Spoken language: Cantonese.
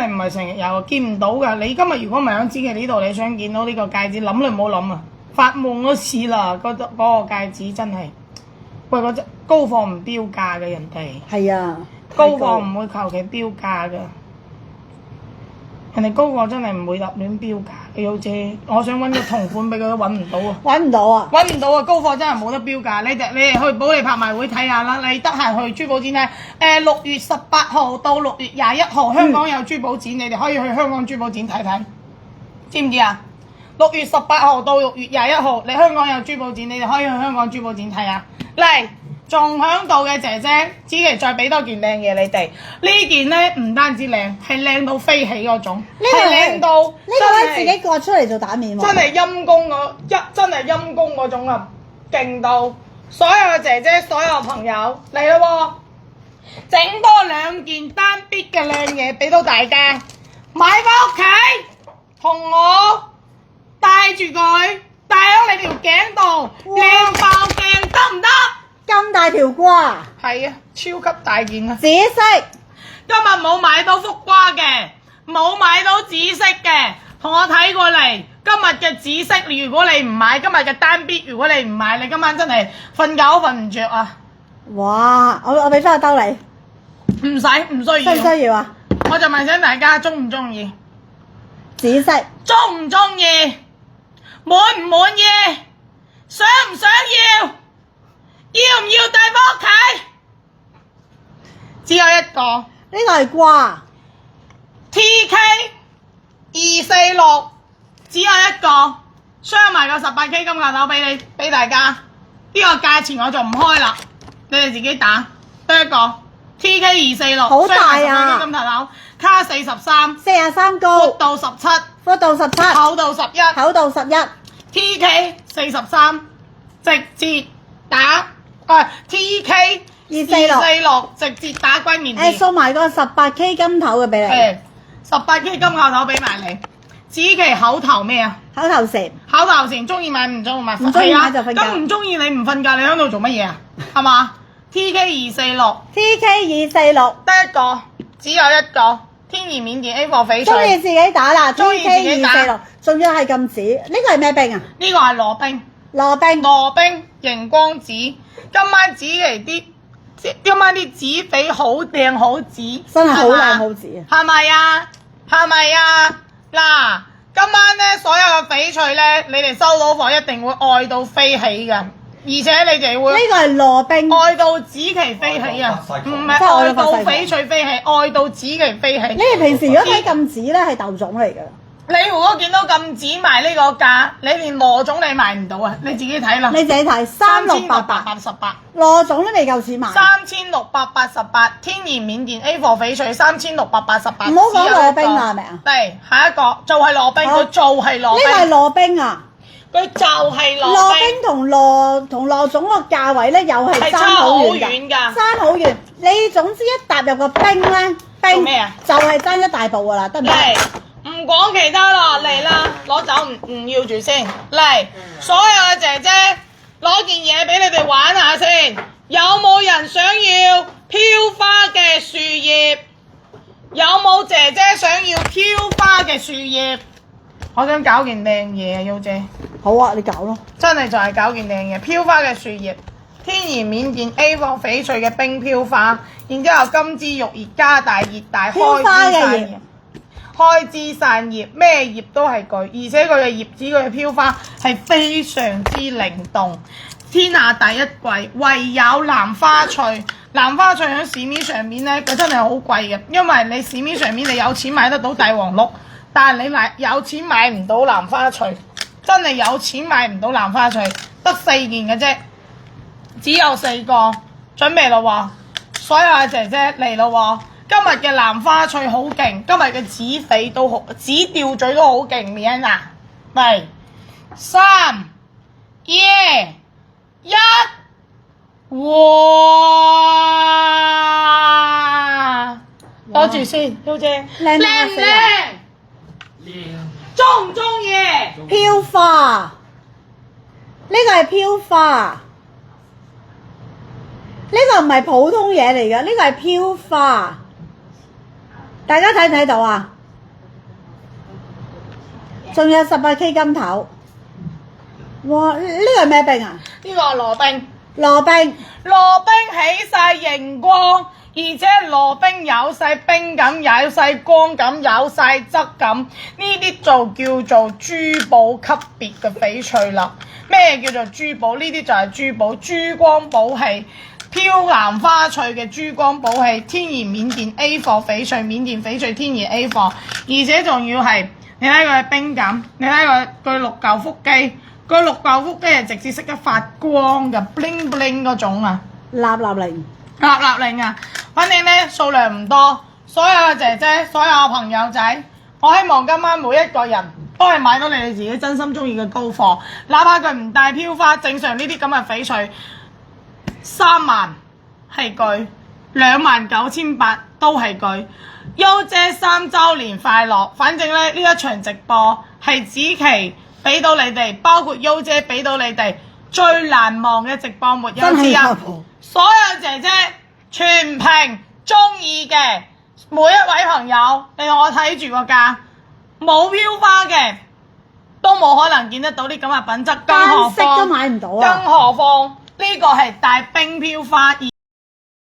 係唔係成日有，見唔到㗎。你今日如果唔係喺紫棋呢度，你想見到呢個戒指，諗都唔好諗啊！發夢都試啦，嗰個戒指真係，喂嗰隻高貨唔標價嘅人哋，係啊，高貨唔會求其標價㗎。人哋高貨真係唔會立亂標價嘅，好姐，我想揾個同款俾佢都揾唔到啊！揾唔到啊！揾唔到啊！高貨真係冇得標價，你哋去保利拍賣會睇下啦。你得閒去珠寶展睇，6月18號到6月21號，香港有珠寶展，你哋可以去香港珠寶展睇睇，知唔知啊？6月18號到6月21號，你香港有珠寶展，你哋可以去香港珠寶展睇下。嚟！仲響度嘅姐姐，只係再俾多件靚嘢你哋。呢件咧唔單止靚，係靚到飛起嗰種，係靚到呢個咧自己割出嚟做打面喎。真係陰公真係陰公嗰種啊，勁到！所有嘅姐姐，所有朋友嚟咯喎，整多2件單必嘅靚嘢俾到大家，買翻屋企，同我戴住佢，戴喺你條頸度，靚爆鏡得唔得？咁大條瓜，係啊，超級大件啊！紫色，今日冇買到福瓜嘅，冇買到紫色嘅，同我睇過嚟。今日嘅紫色，如果你唔買，今日嘅單必，如果你唔買，你今晚真係瞓覺都瞓唔着啊！哇！我俾翻個兜你，唔需要，需唔需要啊？我就問醒大家中唔中意？紫色，中唔中意？滿唔滿意？想唔想要？要唔要帶翻屋企？只有一個。呢個係瓜 TK 246，只有一個，雙埋個18K 金額頭俾大家。呢個價錢我就唔開啦，你哋自己打。得一個 TK 246，好大啊！ 18K 金額頭，卡43， 43高，闊度17，闊度17，厚度11，厚度11。TK 43，直接打TK 246，直接打歸面字。送埋個18K 金頭嘅俾你。18K 金額頭俾埋你。紫棋口頭咩啊？口頭禪。口頭禪，中意買唔中意買？唔中意買就瞓覺。咁唔中意你唔瞓覺，你喺度做乜嘢啊？係嘛？TK 246。TK 246。得一個，只有一個。天然緬甸 A 貨翡翠。中意自己打啦。中意自己打。TK 246，仲要係咁紫。呢個係咩冰啊？呢個係羅冰。羅冰。羅冰熒光紫。今晚紫棋啲。今晚啲紫翡好靚好紫，真係好靚好紫啊！係咪啊？係咪啊？嗱，今晚咧所有嘅翡翠咧，你哋收到貨一定會愛到飛起㗎，而且你哋會呢個係羅冰，愛到紫棋飛起啊！唔係愛到翡翠飛起，愛到紫棋飛起。你哋平時如果睇咁紫咧，係豆種嚟㗎。你如果見到咁紫賣呢個價，你連羅種你買唔到啊！你自己睇啦。你自己睇3688，羅種都未夠錢買。3688，天然緬甸 A 貨翡翠3688。唔好講羅冰啦，係咪啊？嚟下一個就係羅冰，佢就係羅冰。呢個係羅冰啊！佢就係羅冰。羅冰同羅種個價位咧，又係爭好遠㗎，爭好遠。你總之一踏入個冰咧，冰咩啊？就係爭一大步㗎啦，得唔得？唔講其他啦，嚟啦，攞走唔要住先。嚟，所有嘅姐姐攞件嘢俾你哋玩下先。有冇人想要飄花嘅樹葉？有冇姐姐想要飄花嘅樹葉？我想搞件靚嘢啊，優姐。好啊，你搞咯。真係就係搞件靚嘢，飄花嘅樹葉，天然緬甸 A 貨翡翠嘅冰飄花，然之後金枝玉葉加大熱帶開枝散葉。開枝散葉，咩葉都係佢，而且佢嘅葉子佢嘅飄花係非常之靈動，天下第一貴，唯有藍花翠。藍花翠喺市面上面咧，佢真係好貴嘅，因為你市面上面你有錢買得到帝王綠，但係你有錢買唔到藍花翠，真係有錢買唔到藍花翠，得4件嘅啫，只有4個，準備咯喎，所有嘅姐姐嚟咯喎。今日嘅藍花翠好勁，今日嘅紫翡都好，紫吊嘴都好勁面啊！嚟，3、2、1，哇！攞住先，小姐，靚唔靚？中唔中意？飄花，呢個係飄花，呢個唔係普通嘢嚟㗎，呢個係飄花。大家睇唔睇到啊？仲有18K 金頭。哇！呢個係咩冰啊？呢個係羅冰。羅冰。羅冰起晒熒光，而且羅冰有晒冰感，有晒光感，有晒質感，呢啲就叫做珠寶級別嘅翡翠啦。咩叫做珠寶？呢啲就係珠寶，珠光寶氣。漂藍花翠嘅珠光寶氣，天然緬甸 A 貨翡翠，緬甸翡翠天然 A 貨，而且仲要係你睇佢嘅冰感，你睇佢六嚿腹肌，佢六嚿腹肌係直接識得發光嘅 bling bling 嗰種啊，立令啊！反正咧數量唔多，所有嘅姐姐，所有嘅朋友仔，我希望今晚每一個人都係買到你哋自己真心中意嘅高貨，哪怕佢唔帶飄花，正常呢啲咁嘅翡翠。3萬係句，29,800都係句。優姐3週年快樂！反正咧呢一場直播係子琪俾到你哋，包括優姐俾到你哋最難忘嘅直播沒有之一。所有姐姐全屏中意嘅每一位朋友，你同我睇住個價，冇飄花嘅都冇可能見得到啲咁嘅品質，更何況單色都買唔到啊！更何況呢個係帶冰飄花。